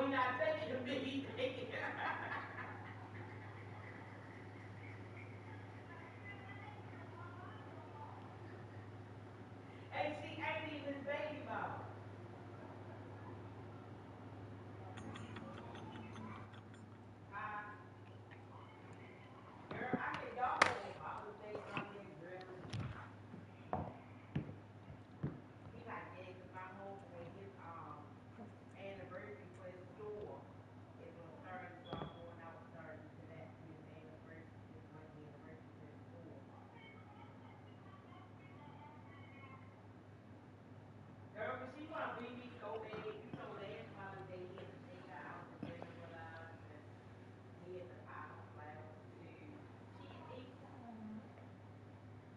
you're not taking me. And she ain't even baby mama. Huh? Girl, I mean, y'all know that Father's Day Sunday, girl. He like, yeah, 'cause my homeboy, his anniversary for his store is on Thursday, so I'm going out Thursday to that for his anniversary, his monthly anniversary for his store. Girl, but she want to be me so bad. You know, last Father's Day, he had to take her out to dinner with us, and he had to buy her flowers too. She 18,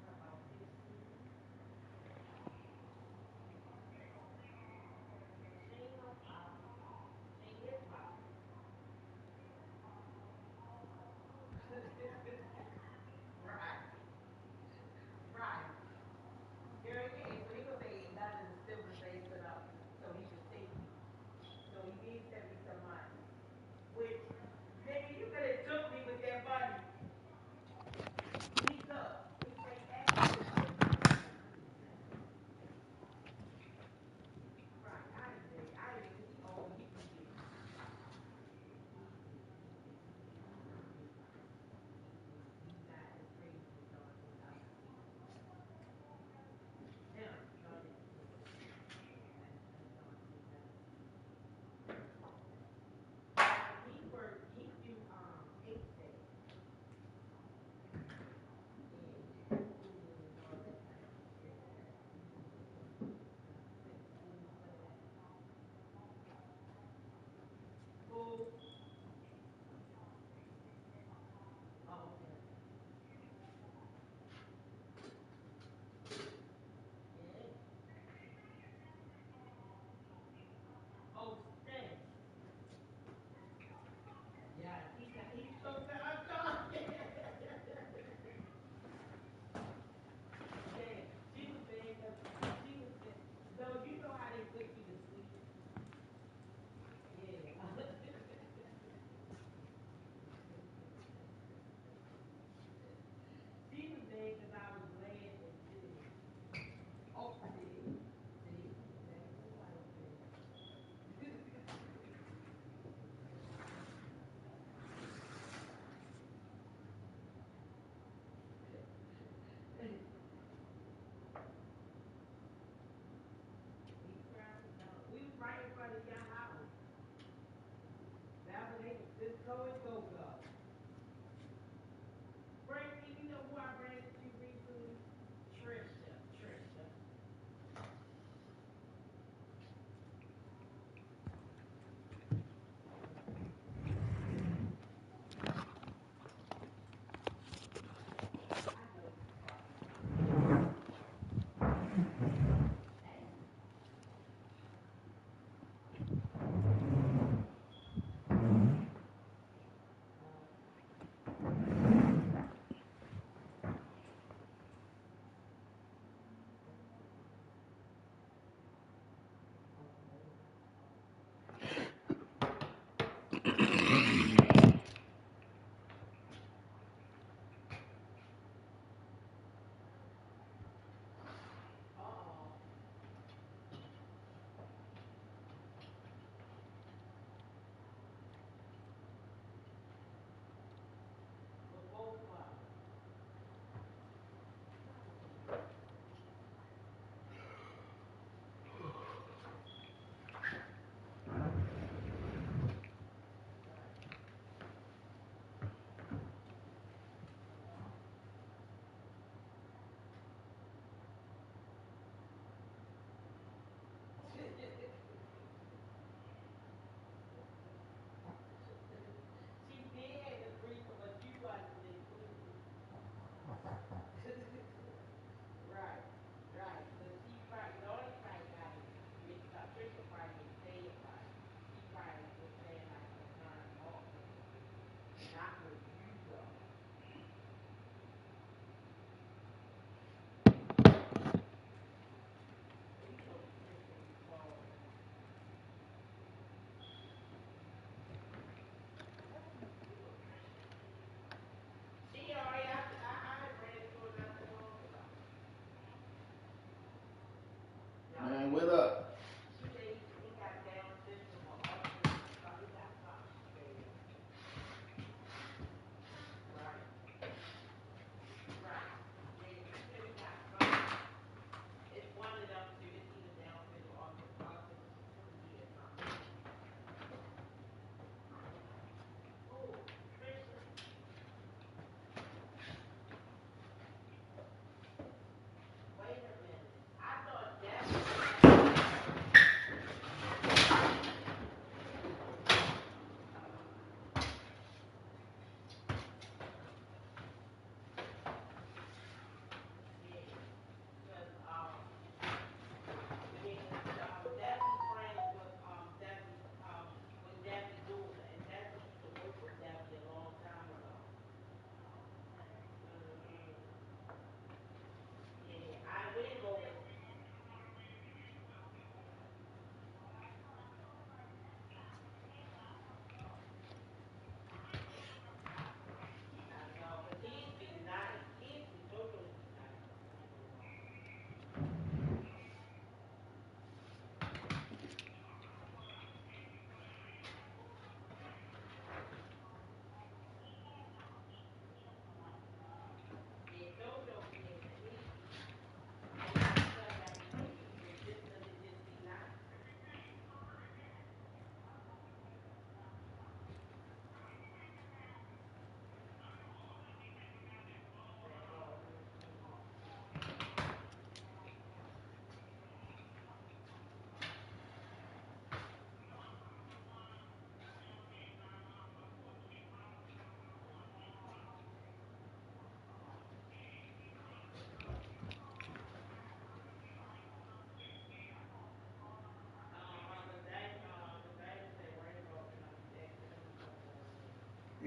about 16. She ain't no problem. She ain't his mama. Right, right. Girl, yeah, so he gonna say ain't nothing to still to say so he should take me. So he did send me some money. Which, nigga, you could have took me with that money. He took. He say, right, I didn't think he owed me. He did. He did. He did. He's not as crazy as y'all think I am. Him, y'all didn't think. As y'all think I am. He do, 8 days. Yeah, school and all that type of shit. Quit school for that. School. Oh, okay. Yeah. Oh, stay. Yeah, he spoke to us, John. Yeah, she was there 'cause she was there. No, you know how they put you to sleep. Yeah. She was there 'cause I was laughing too. Oh, see, that's the white thing. We crashed out. We was right in front of your house. That was it. Just go and go. Frankie, you know who I ran into recently? Trisha. I know. Hey,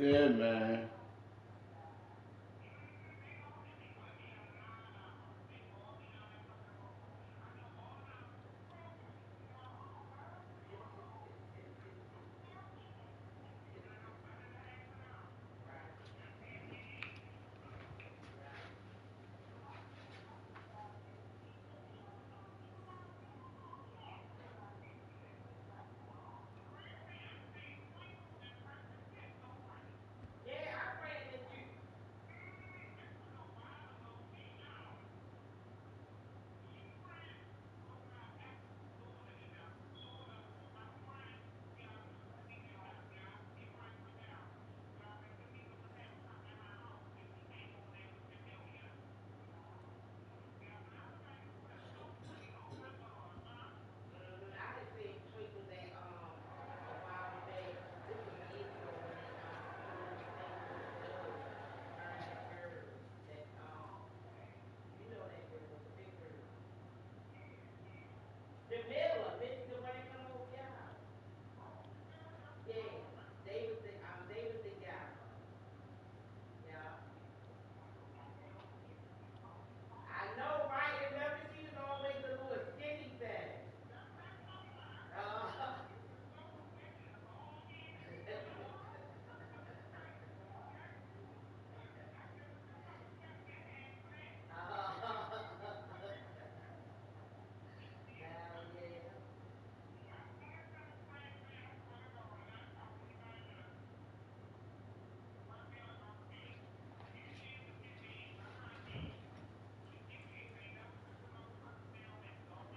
Yeah, man. Right, right. Yeah, I ran into you. I had seen Twinkles a while back. This was years ago when they doing the thing with the dove. Her and that girl that you know that girl, the big girl. Jamila, the one that come over your house. Yeah. They was together. Yeah. I know, right? Remember she was always a little skinny thing. Uh, Hell yeah.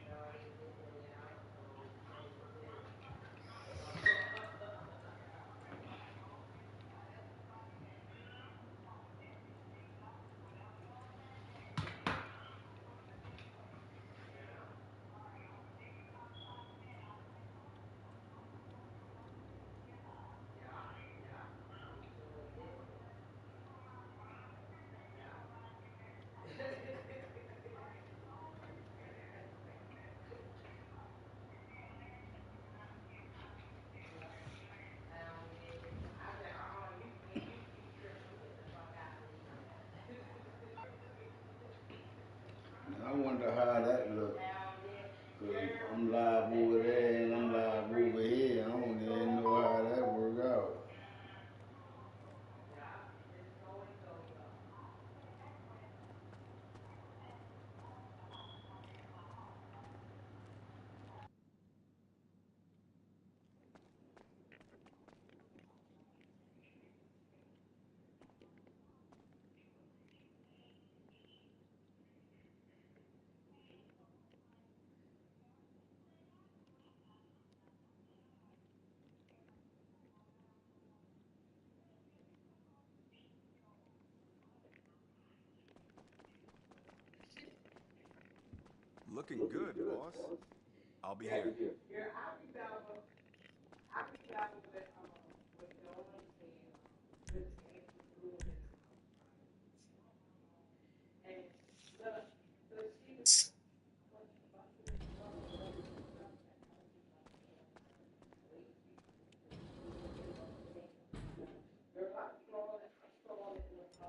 No, they didn't. Yeah, I was always playing with them. Yeah, yeah, yeah. They sure did. Yeah. Yeah. Hell yeah. I said, you tripping. Get the fuck out of here. I wonder how that look. Hell yeah. Cause Girl, I'm live over there and I'm oh, your live over breath here. I is don't so even know how hard. that work out. Yeah, just go and go though. Looking good, boss. I'll be here. Girl, I remember when Dawn and Nancy grew up in the house, right? And look, so she was fucking busting and busting buttons and stuff that I was just like, damn, wait, you know, damn. Girl, I saw it with her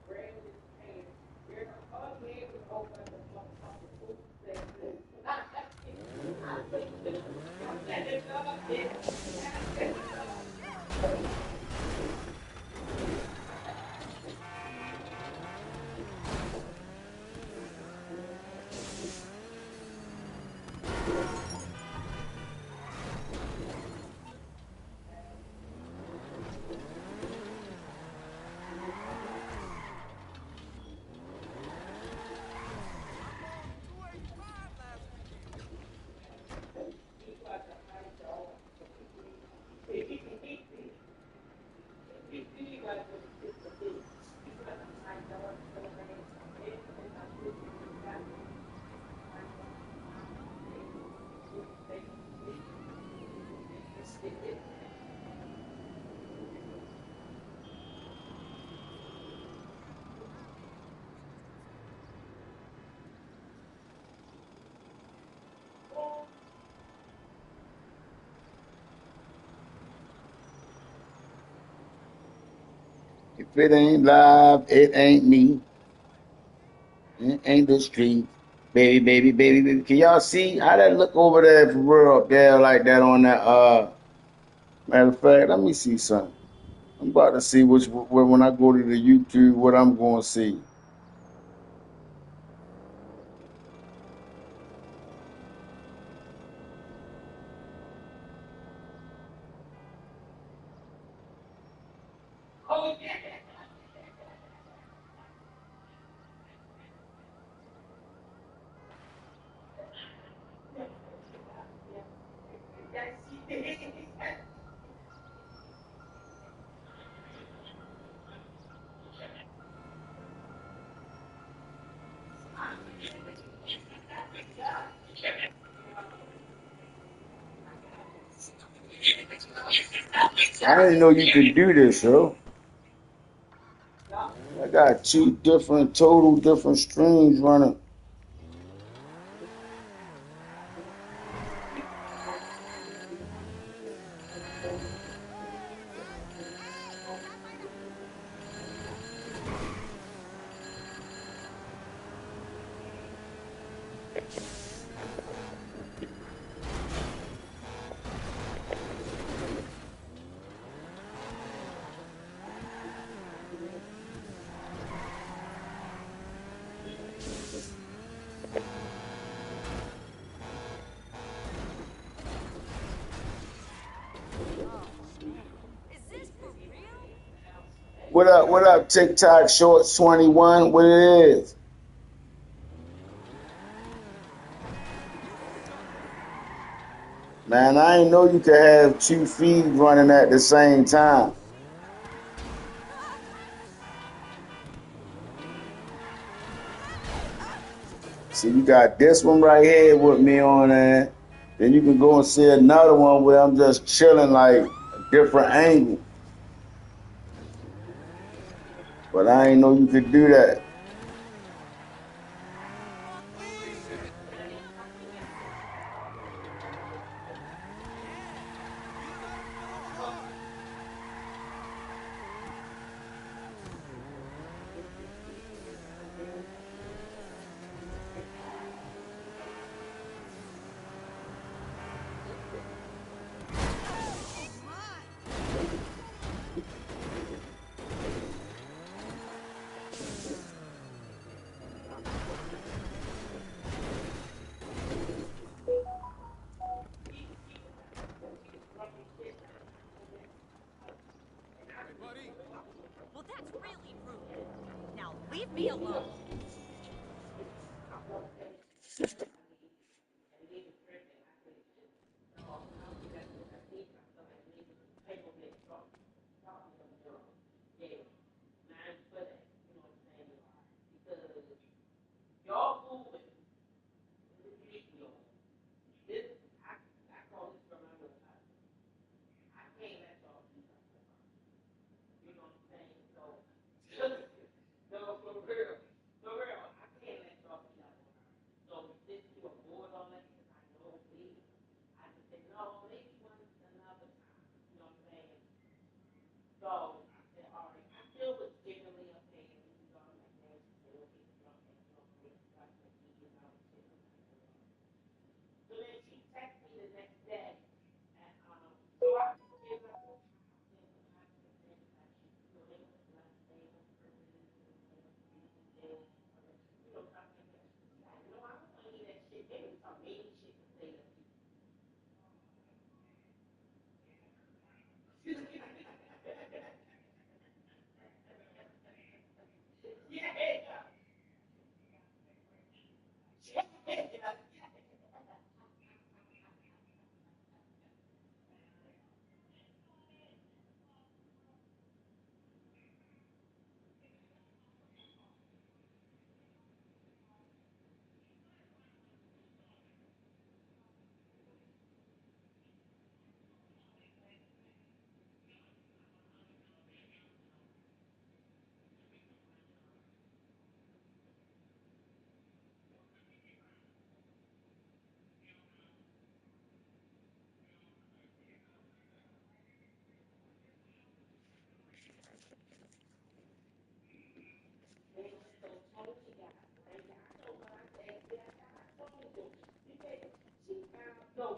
grabbed his pants. Girl, her head was over the motherfucking food section. I said, "Dog, yeah." I'm on 285 last weekend. He was a high dog. If it ain't live, it ain't me. It ain't the street. Baby, baby, baby, baby. Can y'all see how that look over there for real up there like that on that matter of fact, let me see something. I'm about to see when I go to the YouTube what I'm gonna see. I didn't know you could do this, yo. I got two different, total different streams running. What up, TikTok Shorts 21? What it is? Man, I ain't know you could have two feeds running at the same time. See, you got this one right here with me on it. Then you can go and see another one where I'm just chilling like a different angle. But I ain't know you could do that. Hey, buddy. Well, that's really rude. Now leave me alone.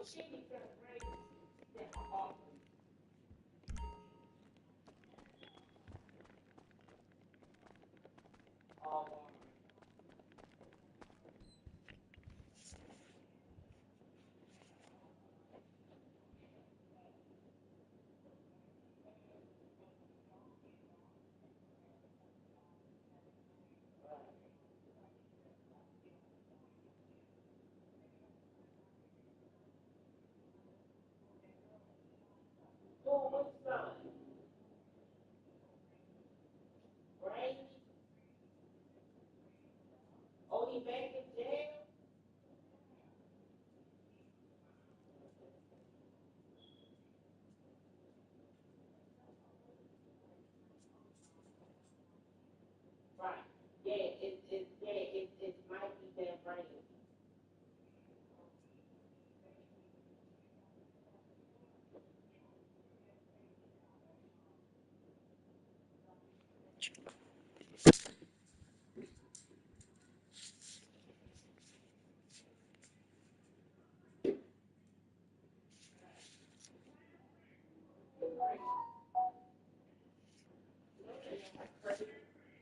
she needs to bring that off. Oh, what's son? Randy? Oh, he back in jail? Right. It might be that Randy.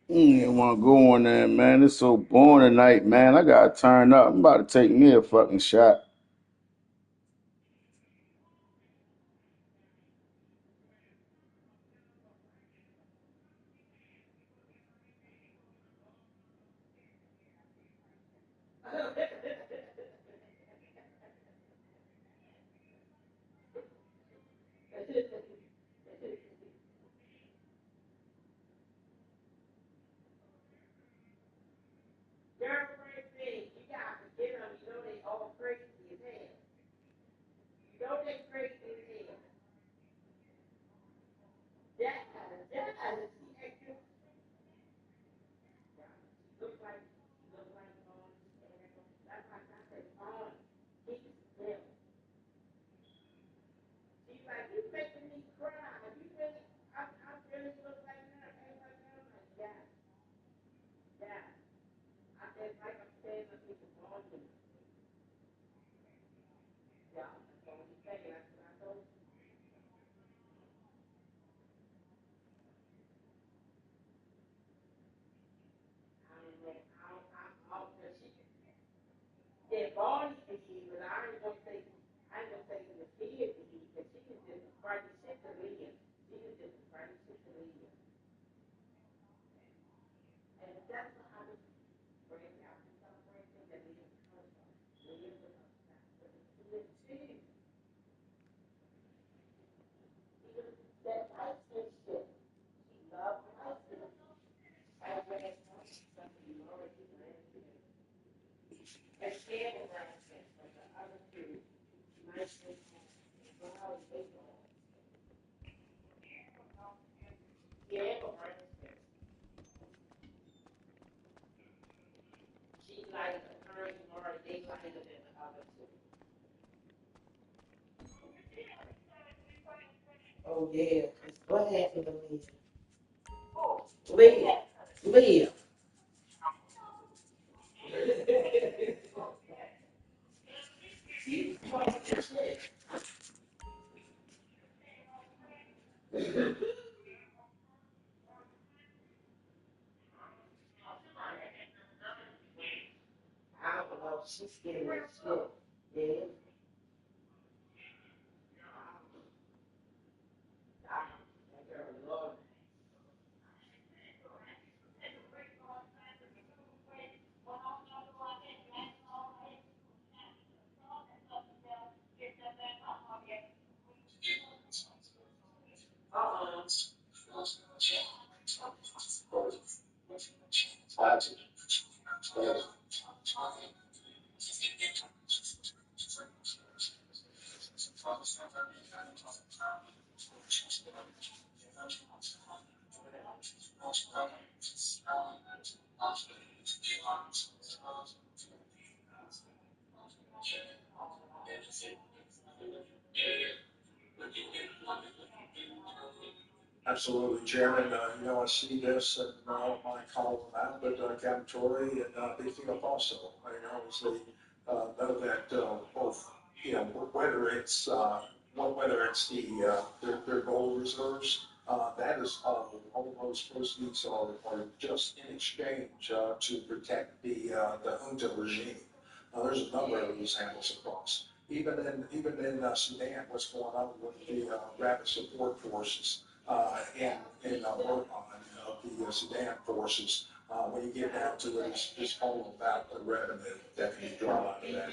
Didn't want to go on there, man. It's so boring tonight, man. I gotta turn up. I'm about to take me a fucking shot. Girlfriend thing, you got to get them. You know they all crazy as hell. You know they crazy as hell. She acting. Look like, that's like I said, he's them. She's like, you making me cry. You really, I really look like that. I ain't like that. I'm like, yeah, yeah. I said, like I'm saying, I think it's wrong with me. Yeah, that's all he's saying. That's what I told you. I don't know. She, yeah, Barney can eat, but I ain't gonna say the kid can eat, because she can just bring the shit to Leah. She can just bring the shit to Leah. And that's what I was bringing out. The celebration that Leah was Leah was upset. But that light skin shit. She loved light skin. I read something already ran skin. And skin was light skin, but the other two, light skin, brown, they don't. Yeah, but brown skin. She liked the curry more, they liked it than the other two. Oh yeah, 'cause what happened to me? Leah, Leah. I don't know, she's scared as shit. Yeah. That girl love it. Uh-uh. Absolutely, Chairman. I see this and my call them out, but Capitory and Big Up also. Obviously, none of that both, whether whether it's their gold reserves, that is all those proceeds are just in exchange to protect the junta regime. There's a number of these handles across. Even in Sudan, what's going on with the rapid support forces in Burma of the Sudan forces. When you get down to it, it's all about the revenue that can be drawn out of that.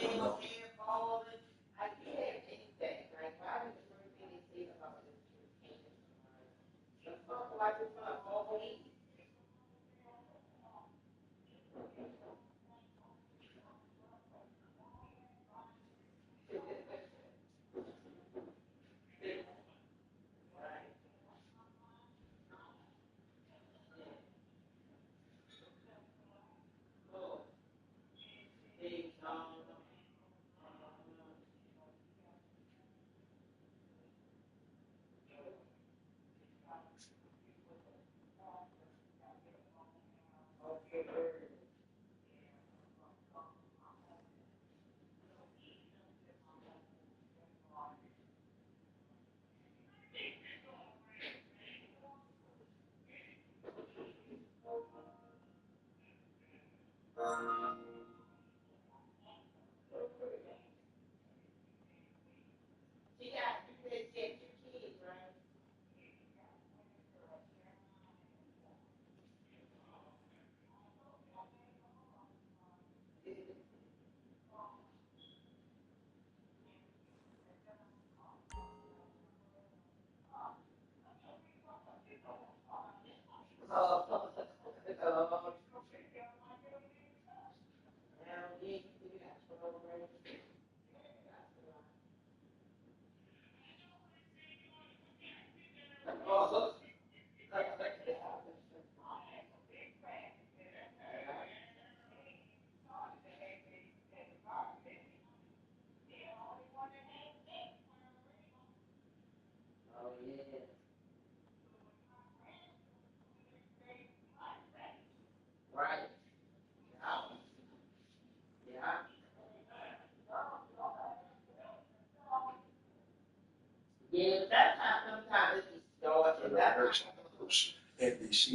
NBC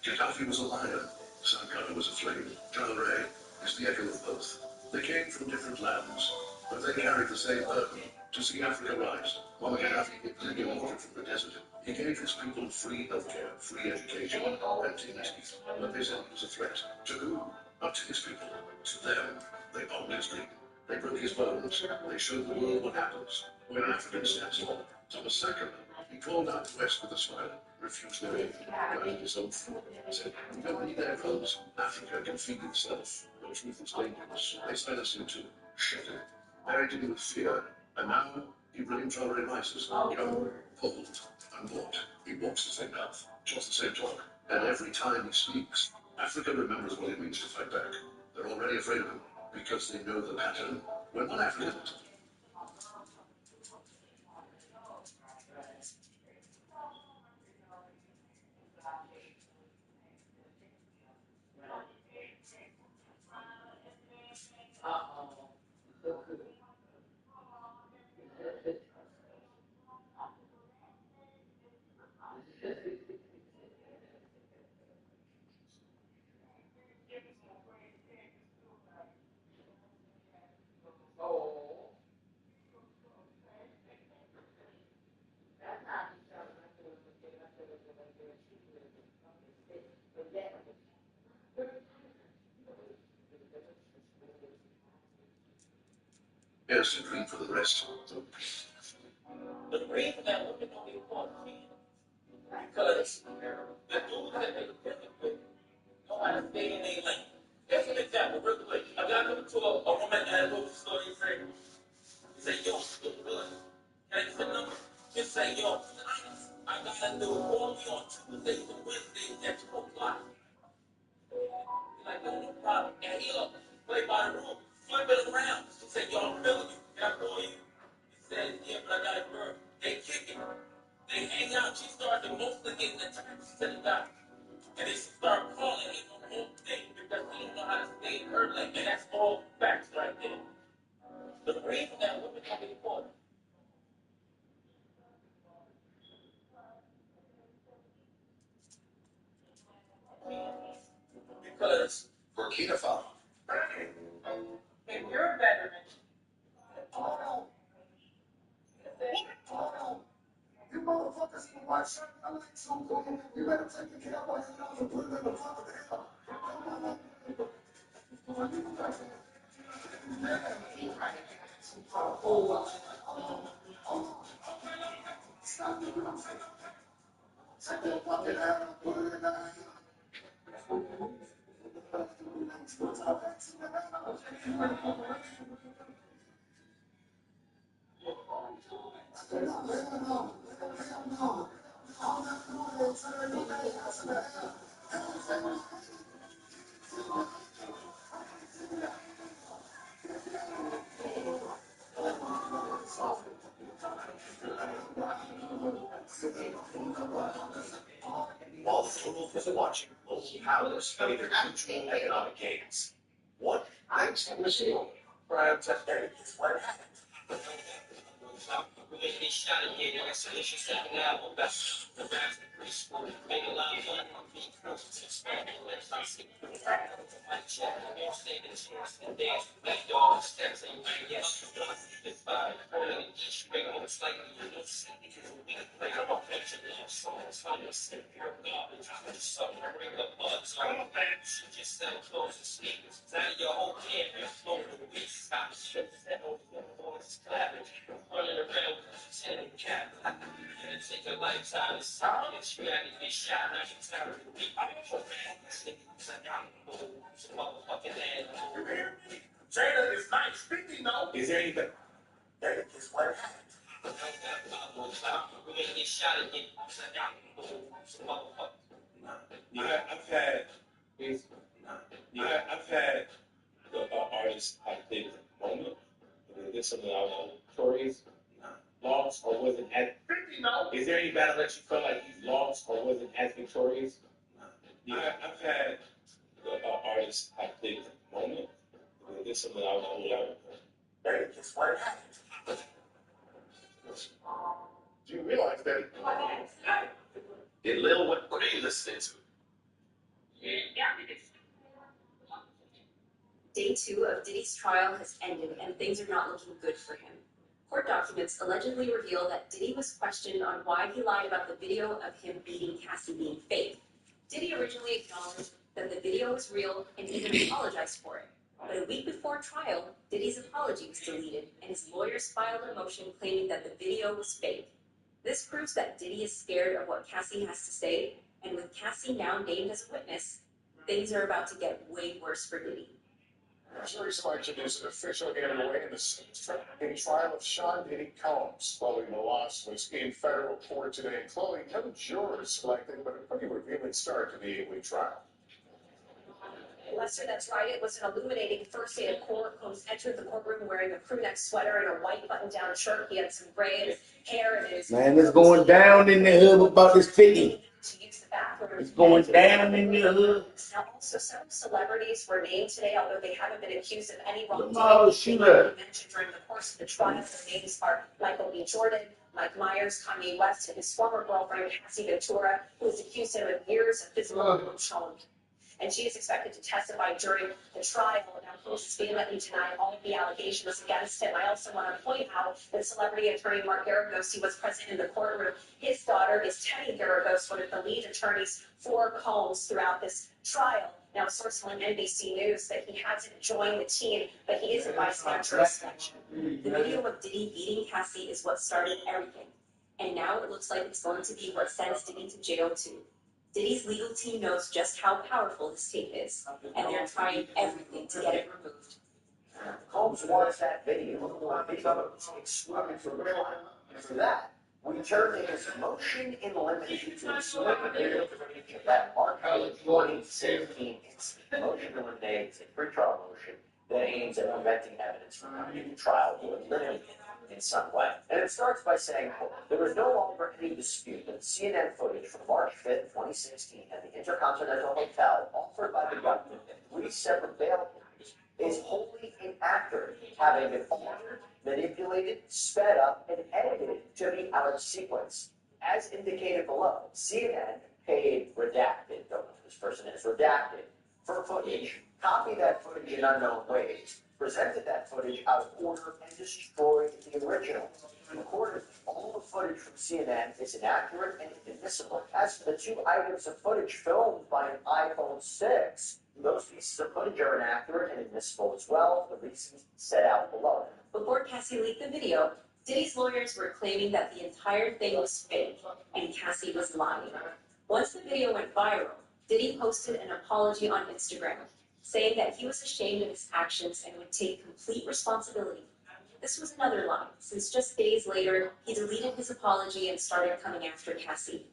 Gaddafi was a lion. Sankara was a flame. Dre is the echo of both. They came from different lands, but they carried the same burden to see Africa rise. While Gaddafi picked the water from the desert, he gave his people free healthcare, free education, and dignity. But they said he was a threat. To who? Not to his people. To them. They bombed his dream. They broke his bones. They showed the world what happens when an African stands tall. Thomas Sankara, he called out the West with a smile, refused their aid, guided his own food, said, "We don't need their clothes. Africa can feed itself. The truth is dangerous." They sped us into shelter, buried him with fear, and now Ibrahim Traore rises, young, bold, unbought. He walks the same path, talks the same talk, and every time he speaks, Africa remembers what it means to fight back. They're already afraid of him because they know the pattern. When one African has to dream for the rest. The reason that women don't get caught cheating because the dudes that they dealing with know how to stay in their lane. That's an example, real quick. I got to a woman at a grocery store. He said, "Yo, you good? Can I get the number?" Just say, "Yo, I gotta do call me on Tuesdays and Wednesdays at 2 o'clock." He's like, "No, no problem." And he play by the rules, flip it around. He said, "Yo, I'm feeling you. Can I call you?" He said, "Yeah, but I got a girl." They kick it. They hang out. She started mostly getting attached to the guy. And they start calling him on the whole thing because he don't know how to stay in her lane. And that's all facts right there. The reason that women don't get caught because Burkina Faso. If you're a veteran, you motherfuckers can watch something like something. You better take the cap off your nose and put it in the fucking hell. Stop it, you know what I'm saying? Take that fucking hell and put it in the hell. While the world is watching global powers play their mutual economic games, what makes them mistake? Prime today is what happened. We're gonna get shot again. Next edition, second album, best the best preschool. Make a lot of money on beat close to expand. Let's not see. My check, you say the chance and dance. Like dog steps and you yes. It's fine. Each bring on slightly. You know, see, because we play a bunch of love songs. Find yourself pure garbage. Just something to bring up buds on. She just sell clothes and sneakers. Out of your whole camp, you're flowing the week. Stop shit. That old voice clapping. Running around with a 10 cap. And take a lifetime to silence. You had to get shot. Now you're tired of me. I'm a man. This nigga's a motherfucking animal. You hear me? Jada is nice speaking though. Is there anything? That is what happened. We're gonna get shot again. I've had I've had artists have played at the moment. They did some of our stories. Lost or wasn't as is there any battle that you felt like you lost or wasn't as victorious? I've had artists have played at the moment. did something I was Hey, guess what happened? Do you realize that? Hey, Lil, what are you listening to? Day 2 of Diddy's trial has ended, and things are not looking good for him. Court documents allegedly reveal that Diddy was questioned on why he lied about the video of him beating Cassie being fake. Diddy originally acknowledged that the video was real and even apologized for it. But a week before trial, Diddy's apology was deleted, and his lawyers filed a motion claiming that the video was fake. This proves that Diddy is scared of what Cassie has to say, and with Cassie now named as a witness, things are about to get way worse for Diddy. Jury selection is officially underway in the trial of Sean Diddy Combs. Following the loss was in federal court today. Chloe, no jurors selected, but a pretty revealing start to the 8-week trial. Lester, that's right. It was an illuminating first day of court. Combs entered the courtroom wearing a crew neck sweater and a white button-down shirt. He had some gray hair and his Man, it's going down in the hood about this 50. to use the bathroom. It's going down in the hood. Now, also, some celebrities were named today, although they haven't been accused of any wrongdoing. Oh, They might be mentioned during the course of the trial. Their names are Michael B. Jordan, Mike Myers, Kanye West, and his former girlfriend, Cassie Ventura, who was accused him of years of physical abuse. And she is expected to testify during the trial. Now, Combs is vehemently denied all of the allegations against him. I also want to point out that celebrity attorney Mark Garagos was present in the courtroom. His daughter is Teddy Garagos, one of the lead attorneys for Combs throughout this trial. Now, a source telling NBC News that he hasn't joined the team, but he is advised not to selection. The video of Diddy beating Cassie is what started everything. And now it looks like it's going to be what sends Diddy to jail, too. Diddy's legal team knows just how powerful this tape is, and they're trying everything to get it removed. Combs wants that video. He's going to exclude from real life. And for that, we turn to his motion in limine to exclude the video footage of that March 2016 incident. Motion to eliminate is a pretrial motion that aims at preventing evidence from coming to trial or eliminating it in some way. And it starts by saying, there was no longer any dispute that CNN footage from March 5th, 2016 at the Intercontinental Hotel offered by the government at 3 separate bail hearings is wholly inaccurate, having been altered, manipulated, sped up, and edited to be out of sequence. As indicated below, CNN paid redacted, don't know who this person is, redacted, for footage, copied that footage in unknown ways, presented that footage out of order, and destroyed the original. Accordingly, all the footage from CNN is inaccurate and inadmissible. As for the 2 items of footage filmed by an iPhone 6, those pieces of footage are inaccurate and inadmissible as well, for the reasons set out below. Before Cassie leaked the video, Diddy's lawyers were claiming that the entire thing was fake, and Cassie was lying. Once the video went viral, Diddy posted an apology on Instagram, saying that he was ashamed of his actions and would take complete responsibility. This was another lie, since just days later, he deleted his apology and started coming after Cassie.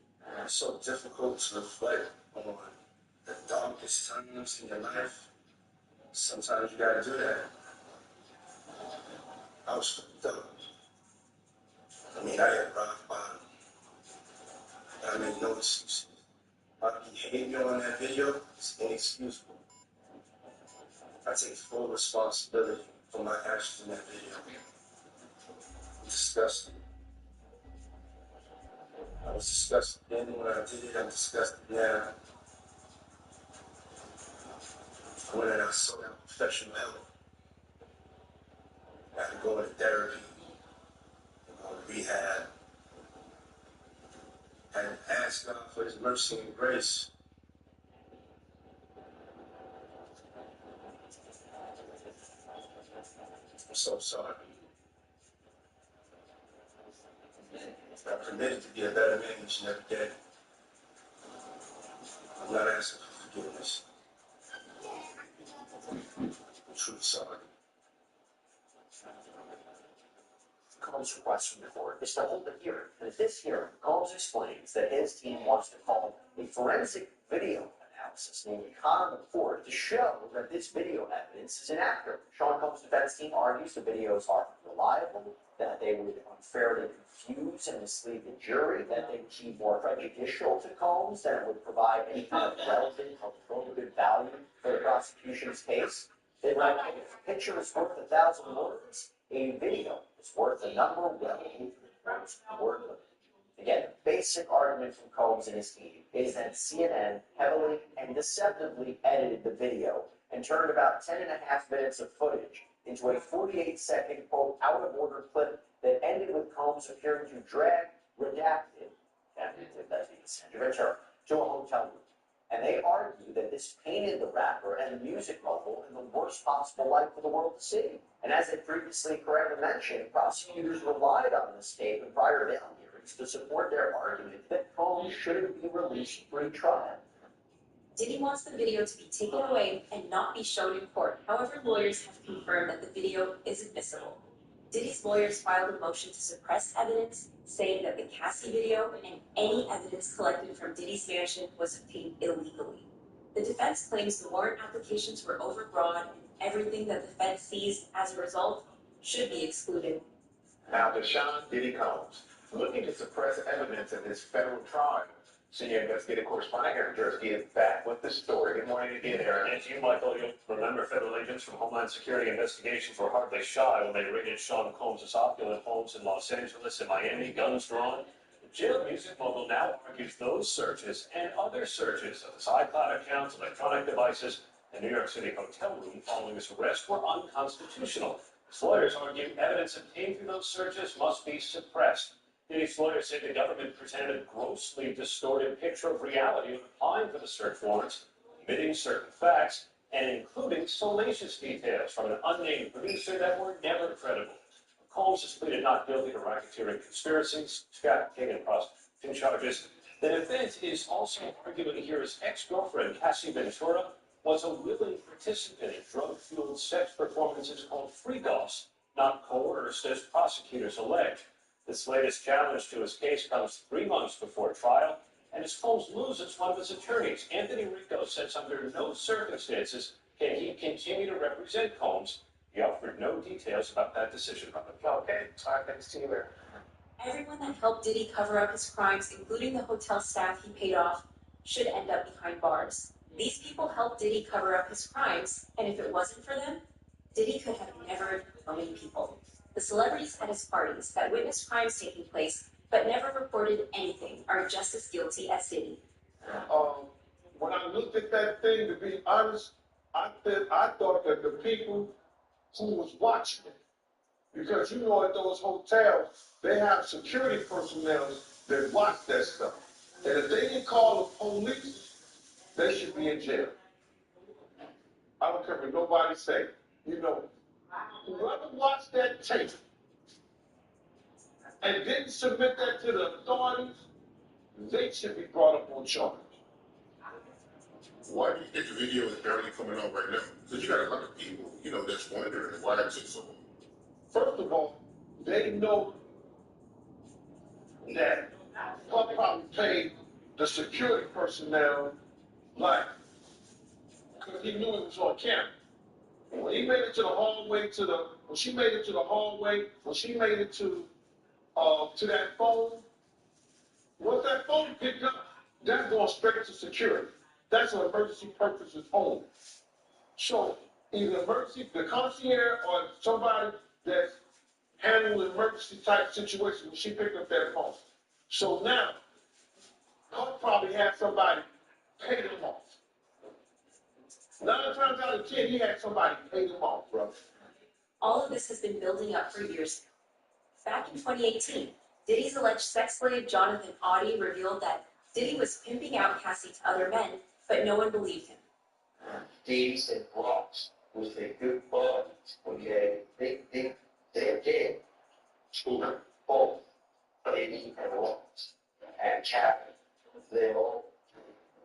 It's so difficult to reflect on the darkest times in your life. Sometimes you gotta do that. I was fucked up. I mean, I had rock bottom. I made no excuses. My behavior on that video is inexcusable. I take full responsibility for my actions in that video. I'm disgusted. I was disgusted then when I did it. I'm disgusted now. I went and I sought out professional help. I had to go into therapy, go to rehab, and ask God for His mercy and grace. I'm so sorry. I'm committed to be a better man each and every day. I'm not asking for forgiveness. I'm truly sorry. Combs' request from the court is to hold a hearing, and at this hearing, Combs explains that his team wants to call a forensic video analysis, namely Connor McCord, to show that this video evidence is inaccurate. Sean Combs' defense team argues the videos are unreliable, that they would unfairly confuse and mislead the jury, that they would be more prejudicial to Combs, that it would provide any kind of relevant or probative value for the prosecution's case. They write, if a picture is worth 1,000 words, a video is worth a number well over the word limit. Again, the basic argument from Combs and his team is that CNN heavily and deceptively edited the video and turned about 10.5 minutes of footage into a 48-second, quote, out-of-order clip that ended with Combs appearing to drag redacted, that's the extended term, to a hotel room. And they argue that this painted the rapper and the music mogul in the worst possible light for the world to see. And as I previously correctly mentioned, prosecutors relied on this tape in prior bail hearings to support their argument that Combs shouldn't be released pre-trial. Diddy wants the video to be taken away and not be shown in court. However, lawyers have confirmed that the video is admissible. Diddy's lawyers filed a motion to suppress evidence, saying that the Cassie video and any evidence collected from Diddy's mansion was obtained illegally. The defense claims the warrant applications were overbroad and everything that the Fed seized as a result should be excluded. Now, Deshaun Diddy Combs, looking to suppress evidence in this federal trial. Senior investigative correspondent Aaron Jersey is back with the story. Good morning again, Aaron. And to you, Michael, you'll remember federal agents from Homeland Security investigations were hardly shy when they raided Sean Combs' opulent homes in Los Angeles and Miami, guns drawn. The jailed music mogul now argues those searches and other searches of his iCloud accounts, electronic devices, and New York City hotel room following his arrest were unconstitutional. His lawyers argue evidence obtained through those searches must be suppressed. Diddy's lawyers say the government presented a grossly distorted picture of reality when applying for the search warrants, omitting certain facts, and including salacious details from an unnamed producer that were never credible. Combs has pleaded not guilty to racketeering conspiracies, trafficking, and prostitution charges. The defense is also arguing here his ex-girlfriend, Cassie Ventura, was a willing participant in drug-fueled sex performances called freak-offs, not coerced as prosecutors allege. This latest challenge to his case comes 3 months before trial, and as Combs loses one of his attorneys, Anthony Rico says under no circumstances can he continue to represent Combs. He offered no details about that decision. Okay, thanks to you, Aaron. Everyone that helped Diddy cover up his crimes, including the hotel staff he paid off, should end up behind bars. These people helped Diddy cover up his crimes, and if it wasn't for them, Diddy could have never known people. The celebrities at his parties that witnessed crimes taking place but never reported anything are just as guilty as Diddy. When I looked at that thing, to be honest, I thought that the people who was watching it, because you know at those hotels, they have security personnel that watch that stuff. And if they didn't call the police, they should be in jail. I don't care what nobody say. You know, whoever watched that tape and didn't submit that to the authorities, they should be brought up on charge. Why do you think the video is barely coming out right now? Because you got a lot of people, that's wondering why it's so long. First of all, they know that Puff probably paid the security personnel because he knew it was on camera. When he made it to the hallway, when she made it to that phone, once that phone picked up, that's going straight to security. That's an emergency purposes only. So either the concierge or somebody that's handling emergency type situation when she picked up that phone. So now, Puff probably had somebody pay them off. 9 times out of 10, he had somebody pay them off, bro. All of this has been building up for years. Back in 2018, Diddy's alleged sex slave Jonathan Audie revealed that Diddy was pimping out Cassie to other men, but no one believed him. Days and Bronx was a good bud, okay? They're dead. Both Diddy and Bronx and Chapman. They all.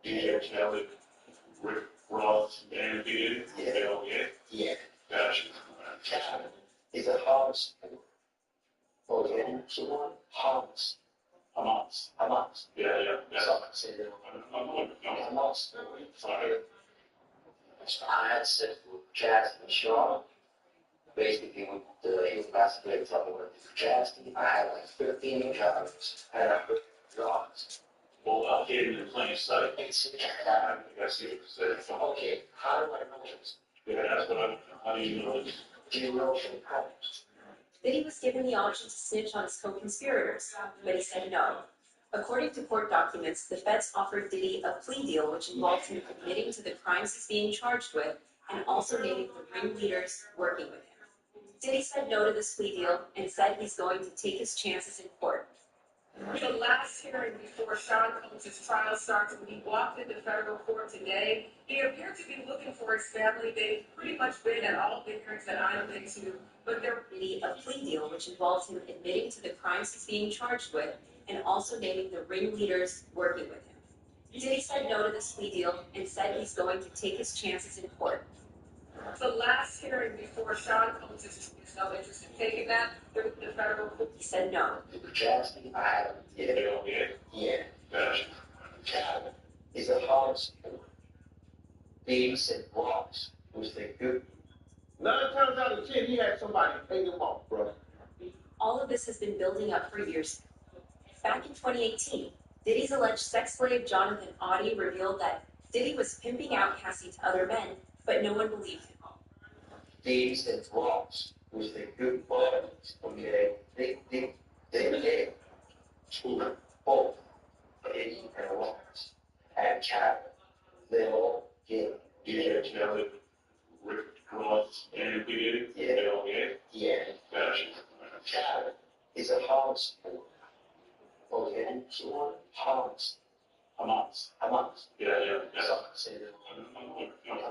DJ Khaled, Rick Ross, and Diddy. Yeah. Gotcha. Chapman is a hard sport. Okay? Hamas. Yeah. Someone said it. Hamas. I had sex with Chastity Shaw. Basically, with his masturbator told me what to do for Chastity. I had like 15 encounters. I had 100 dogs. Well, hidden in plain sight. I see what you're saying. Okay, how do I know this? Yeah, that's what I'm, how do you know? Do you know from Combs? Diddy was given the option to snitch on his co-conspirators, but he said no. According to court documents, the feds offered Diddy a plea deal which involved him admitting to the crimes he's being charged with and also naming the ringleaders working with him. Diddy said no to this plea deal and said he's going to take his chances in court. The last hearing before Sean Combs' trial starts, when he walked into federal court today, he appeared to be looking for his family. They've pretty much been at all the hearings that I've been to, but there will be a plea deal which involves him admitting to the crimes he's being charged with and also naming the ringleaders working with him. Diddy said no to this plea deal and said he's going to take his chances in court. The last hearing before Sean Combs is no interest in taking that. The federal court. He said no. Jasmine, I have yeah. Chad is a hard sport. Thieves and rocks was the good. 9 times out of 10, he had somebody pay him off, bro. All of this has been building up for years. Back in 2018, Diddy's alleged sex slave Jonathan Audie revealed that Diddy was pimping out Cassie to other men, but no one believed him. Thieves and rocks was the good boys, okay? They two, both, Diddy and Rocks, and Chad. They all get together. Rick Ross and Diddy? Yeah. They all get? Yeah. Gotcha. Chad is a hard sport. Okay? Hamas. Hamas. Yeah. Say that.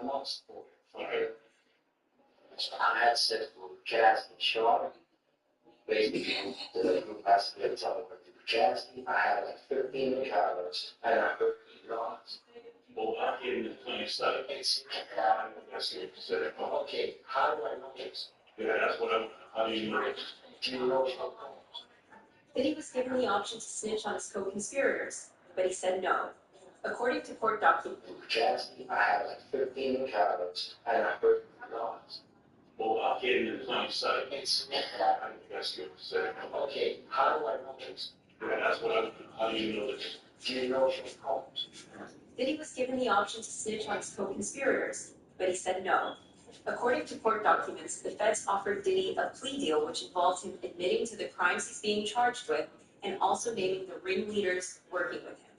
Hamas sport. Okay? So I had sex with Jasmine Shaw. Basically, the group has to tell me Jasmine. I had like 13 encounters and I heard rods. Well, I get into plain sight. It's That's what you said. okay. How do I know this? Yeah, that's what I'm, how do you know? Do you know how? Diddy was given the option to snitch on his co-conspirators, but he said no. According to court documents, Jasmine, I had like 13 encounters and I heard rods. Well, I get into plain sight. It's That's what you said. okay. How do I know this? Yeah, that's what I'm, how do you know this? Do you know from Combs? Diddy was given the option to snitch on his co-conspirators, but he said no. According to court documents, the feds offered Diddy a plea deal which involved him admitting to the crimes he's being charged with and also naming the ringleaders working with him.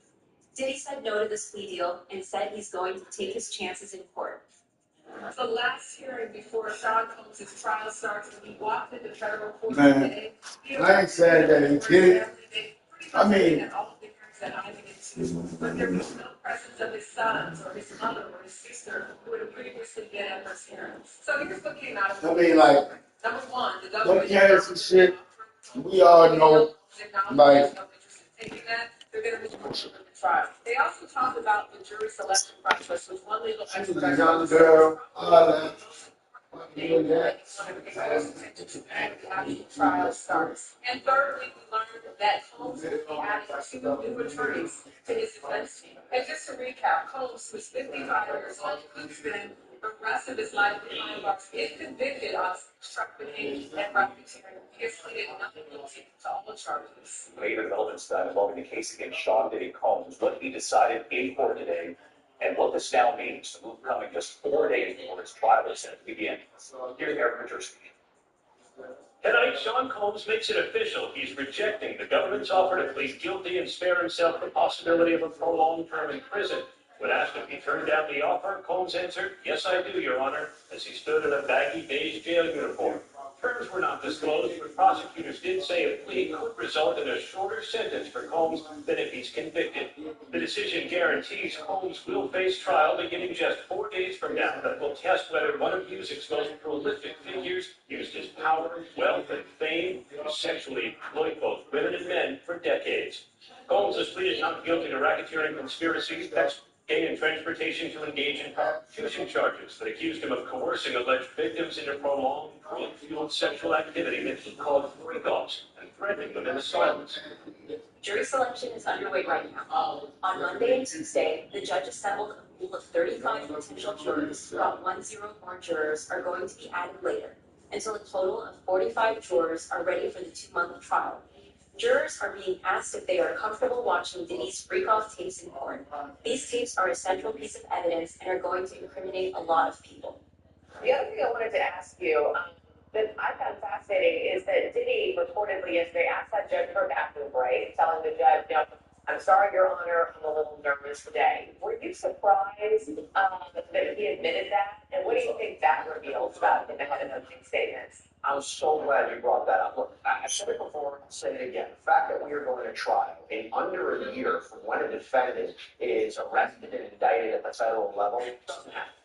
Diddy said no to this plea deal and said he's going to take his chances in court. The last hearing before Sean Combs' trial starts, when he walked into federal court today, I ain't saying that he did. I mean, but there was no presence of his sons or his mother or his sister who had previously been at those hearings. So here's what came out of it. I mean, like, Number one, the what government cancer shit, we all know, like, they're going to move forward with the trial. They also talked about the jury selection process, which one legal expert the young girl, all that. doing that. And the actual trial starts. And thirdly, we learned that Combs will be adding 2 new attorneys to his defense team. And just to recap, Combs, who's 55 years old, could spend the rest of his life behind bars if convicted of trafficking and racketeering. He has pleaded not guilty to all the charges. Later developments involving the case against Sean Diddy Combs would be decided in court today, and what this now means, the move coming just 4 days before his trial is set to begin. Here's Eric Paczerski. Tonight, Sean Combs makes it official. He's rejecting the government's offer to plead guilty and spare himself the possibility of a prolonged term in prison. When asked if he turned down the offer, Combs answered, "Yes, I do, Your Honor," as he stood in a baggy beige jail uniform. Terms were not disclosed, but prosecutors did say a plea could result in a shorter sentence for Combs than if he's convicted. The decision guarantees Combs will face trial beginning just 4 days from now that will test whether one of music's most prolific figures used his power, wealth, and fame to sexually exploit both women and men for decades. Combs has pleaded not guilty to racketeering, conspiracy, gain and transportation to engage in prostitution charges that accused him of coercing alleged victims into prolonged, drug-fueled sexual activity that he called freak-offs and threatening them into silence. Jury selection is underway right now. On Monday and Tuesday, the judge assembled a pool of 35 potential jurors. About 10 more jurors are going to be added later, until a total of 45 jurors are ready for the 2-month trial. Jurors are being asked if they are comfortable watching Diddy's freak-off tapes in court. These tapes are a central piece of evidence and are going to incriminate a lot of people. The other thing I wanted to ask you that I found fascinating is that Diddy reportedly yesterday asked that judge for a bathroom break, telling the judge, you know, I'm sorry, Your Honor, I'm a little nervous today. Were you surprised that he admitted that? And what do you think that reveals about him ahead of opening statements? I'm so glad you brought that up. Look, I said it before, I'll say it again. The fact that we are going to trial in under a year from when a defendant is arrested and indicted at the federal level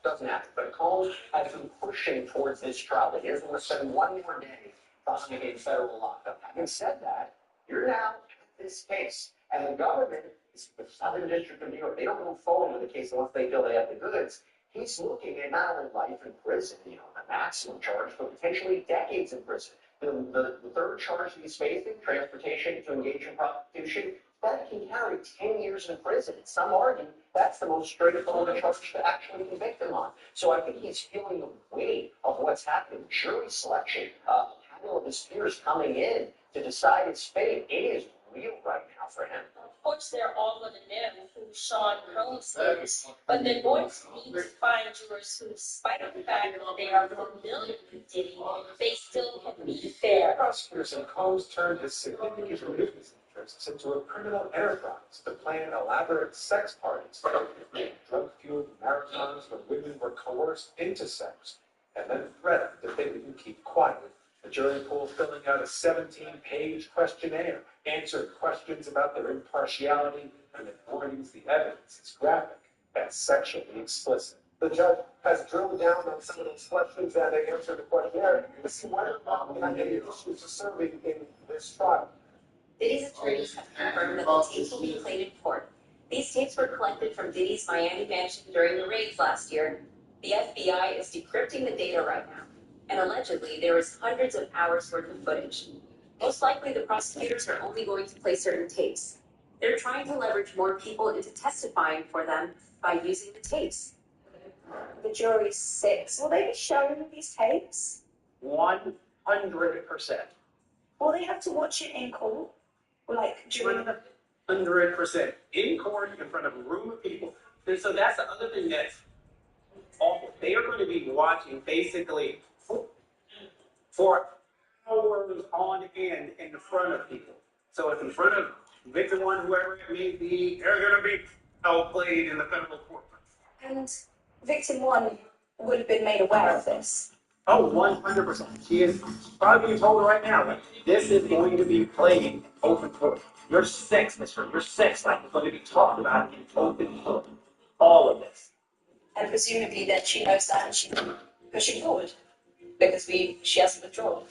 doesn't happen. But Combs has been pushing towards this trial. That he doesn't want to spend one more day behind in federal lockup. Having said that, you're now at this case, and the government is the Southern District of New York. They don't move forward with the case unless they feel they have the goods. He's looking at not only life in prison, you know, a maximum charge, but potentially decades in prison. The third charge he's facing, transportation to engage in prostitution, that can carry 10 years in prison. Some argue that's the most straightforward charge to actually convict him on. So I think he's feeling the weight of what's happening. Jury selection, panel of his peers coming in to decide his fate. It is real right now for him. Of course, they're all going to know who Sean Combs is, but they're going to need to find jurors who, despite the fact that they are familiar with Diddy, they still can be fair. Prosecutors and Combs turned his significant business interests into a criminal enterprise to plan elaborate sex parties, drug-fueled marathons where women were coerced into sex, and then threatened if they didn't keep quiet. The jury pool filling out a 17-page questionnaire, answered questions about their impartiality, and avoidance the evidence is graphic and sexually explicit. The judge has drilled down on some of those questions and they answered the questionnaire. This is one of the issues of serving in this trial. Diddy's attorneys have confirmed that the tapes will be played in court. These tapes were collected from Diddy's Miami mansion during the raids last year. The FBI is decrypting the data right now, and allegedly there is hundreds of hours worth of footage. Most likely the prosecutors are only going to play certain tapes. They're trying to leverage more people into testifying for them by using the tapes. The jury's 6. Will they be showing these tapes? 100%. Will they have to watch it in court? Like during the 100% in court in front of a room of people. And so that's the other thing that's awful. They are going to be watching basically for hours on end in the front of people. So it's in front of victim one, whoever it may be, they're going to be outplayed in the federal court. And victim 1 would have been made aware of this. Oh, 100%. She is probably being told right now, like, this is going to be played in open court. Your sex, mister, your sex life is going to be talked about in open court. All of this. And presumably that she knows that and she's pushing forward. Because she has to withdraw.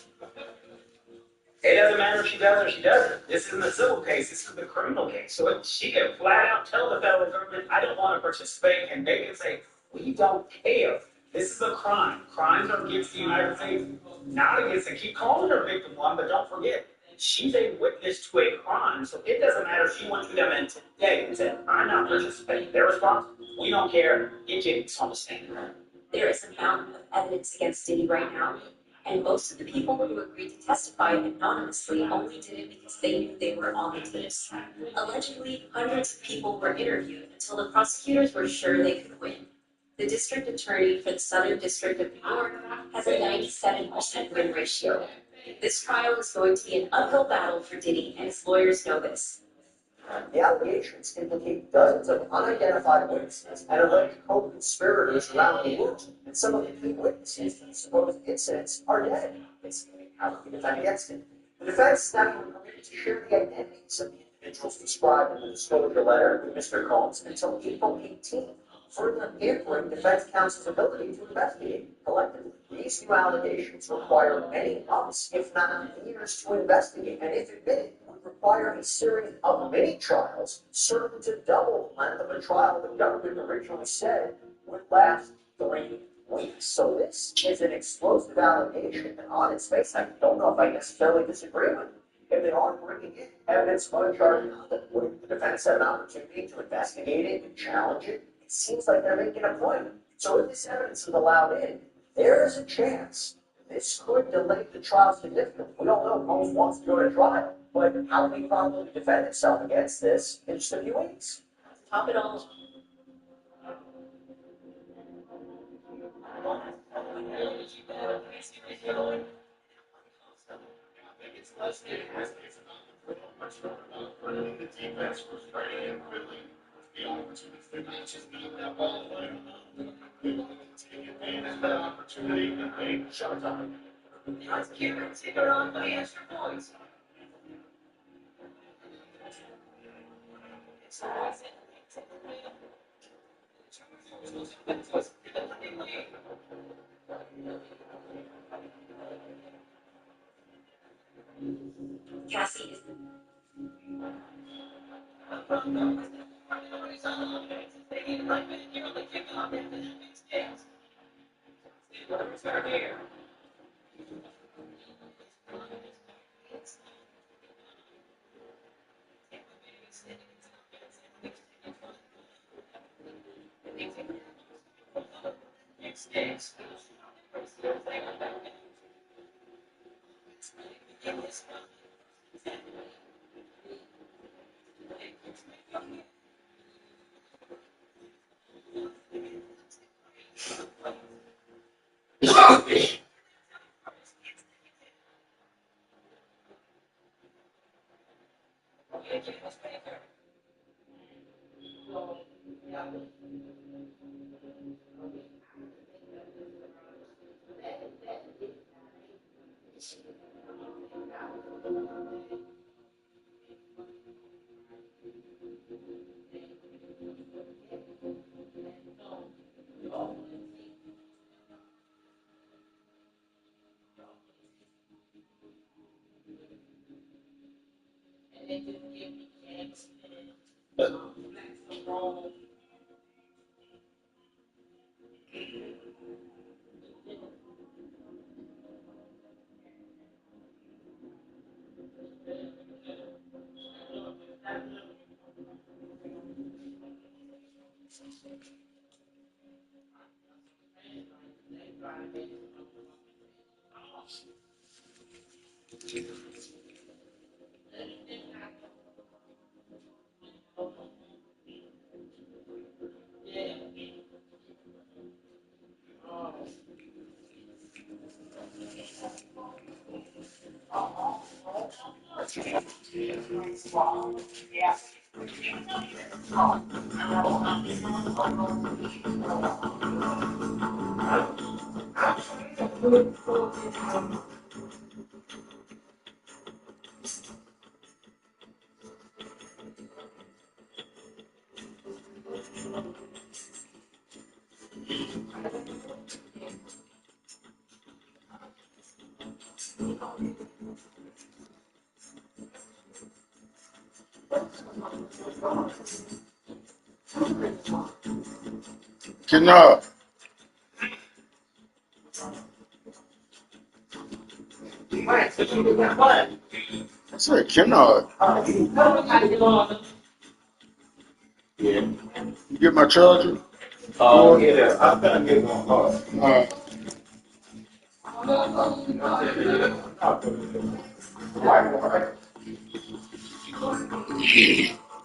It doesn't matter if she does or she doesn't. This isn't a civil case, this is the criminal case. So she can flat out tell the federal government, I don't want to participate, and they can say, we don't care. This is a crime. Crimes are against the United States, not against it. Keep calling her victim one, but don't forget, she's a witness to a crime. So it doesn't matter if she wants to come in today and say, I'm not participating. Their response, we don't care. Get James on the stand. There is a mountain of evidence against Diddy right now. And most of the people who agreed to testify anonymously only did it because they knew they were on the tapes. Allegedly, hundreds of people were interviewed until the prosecutors were sure they could win. The district attorney for the Southern District of New York has a 97% win ratio. This trial is going to be an uphill battle for Diddy, and his lawyers know this. The allegations implicate dozens of unidentified witnesses and alleged co-conspirators around the world, and some of the key witnesses to the supposed incidents are dead. Basically, how can we defend against it? The defense is not even permitted to share the identities of the individuals described in the disclosure letter with Mr. Combs until April 18th, further hampering defense counsel's ability to investigate collectively. These new allegations require many months, if not years, to investigate, and if admitted, would require a series of many trials, certain to double the length of a trial the government originally said would last 3 weeks. So this is an explosive allegation, and on its face, I don't know if I necessarily disagree with it. If they are bringing in evidence of uncharged conduct, wouldn't the defense have an opportunity to investigate it and challenge it? It seems like they're making a point. So if this evidence is allowed in, there is a chance this could delay the trial significantly. We don't know if Combs wants to go to trial, but how can he probably defend himself against this in just a few weeks? Top it all. Cassie is Kennard. I said Kennard. You get my charger? Yeah, I'm gonna get one.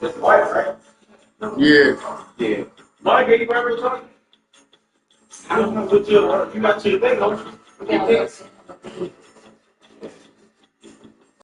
It's white, right? Yeah. Yeah. Mike, you remember talking? I don't know what you got your thing on.